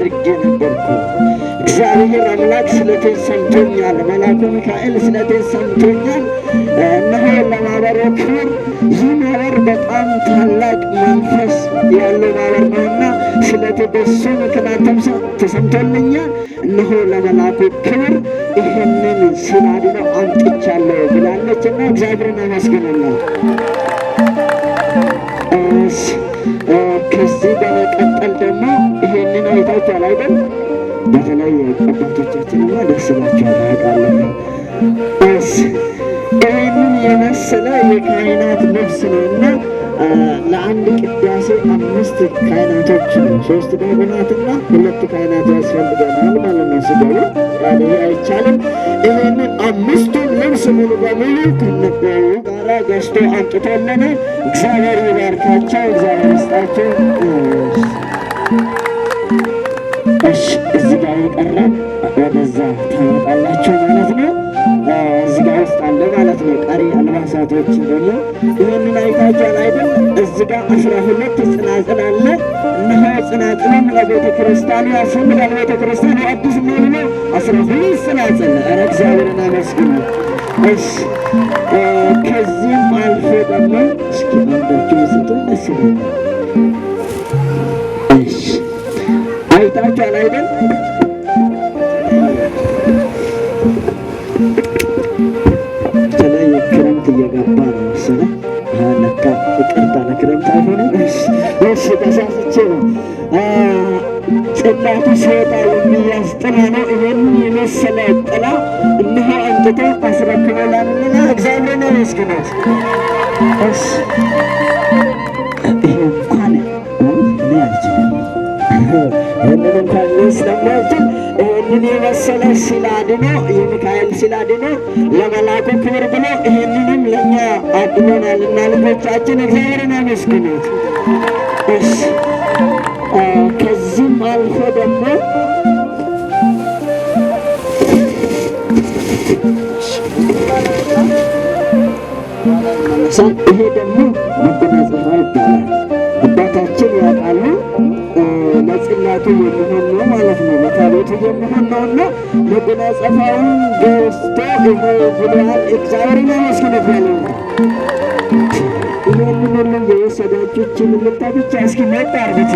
አድርጌ ነበርኩ። እግዚአብሔር አምላክ ስለቴን ሰምቶኛል፣ መልአኩ ሚካኤል ስለቴን ሰምቶኛል። እነሆ ለማኅበሩ ክብር ይህ ማኅበር በጣም ታላቅ መንፈስ ያለው ማኅበር ነውና ስለቴ በሱ ምክንያት ተሰምቶልኛል። እነሆ ለመልአኩ ክብር ይህንን ስላድነው አምጥቻለሁ ብላለችና እግዚአብሔርን አመስግኑላት። ከዚህ በመቀጠል ደግሞ ይሄንን አይታችኋል አይደል? በተለይ አባቶቻችንማ ደስ ይላቸዋል አውቃለሁ። ይህንን የመሰለ የካህናት ልብስ ነውና ለአንድ ቅዳሴ 5 ካህናቶች ነው፣ 3 ዲያቆናትና 2 ካህናት ያስፈልገናል ማለት ነው። ሲገቡ ያለ አይቻልም። ይህንን 5ቱን ልብስ ሙሉ በሙሉ ከነበሩ ጋራ ገዝቶ አምጥቶልን እግዚአብሔር ይባርካቸው፣ እግዚአብሔር ይስጣቸው። እዚህ ጋር የቀረን ወደዛ ታመጣላቸው ማለት ነው። እዚህ ጋር ውስጥ አለ ማለት ነው። ቀሪ አልባሳቶች ደግሞ ይህንን አይታችኋል አይደል? እዚህ ጋር 12 ጽናጽል አለ። እነሆ ጽናጽልም ለቤተ ክርስቲያኑ ያስፈልጋል። ቤተ ክርስቲያኑ አዲስ የሚሆኑ 12 ጽናጽል። ኧረ እግዚአብሔርን አመስግኑ። ከዚህም አልፎ ደግሞ እስኪ አንዳችሁ ስጡ ደስ ይላል። አይታችኋል አይደል? በተለይ ክረምት እየገባ ነው መሰለኝ። ለካ ይቅርታ ለክረምት አይሆንም። እሺ ተሳስቼ ነው። ጽላቱ ሲወጣ የሚያዝ ጥላ ነው። ይህንን የመሰለ ጥላ እነሆ አንጥቶ አስረክበላልና እግዚአብሔርን አመስግኑት። ይሄ እንኳን እኔ አልችልም፣ ይህንን እንኳን ስለማልችል ይህንን የመሰለ ሲላድኖ የሚካኤል ሲላድኖ ለመልአኩ ክብር ብሎ ይህንንም ለእኛ አድኖናልና ልጆቻችን እግዚአብሔርን አመስግኑት። ከዚህም አልፎ ደግሞ ይሄ ደግሞ መጎናጸፊያ ይባላል። አባታችን ያውቃሉ። ለጽላቱ የሚሆን ነው ማለት ነው። ለታቦቱ የሚሆን ነውና መጎናጸፊያውን ገዝቶ ይሄ ብሏል። እግዚአብሔርን አመስግኑት ያለ ይህንን ሁሉ የወሰዳችሁችን ልታ ብቻ እስኪ መጣ አርጉት።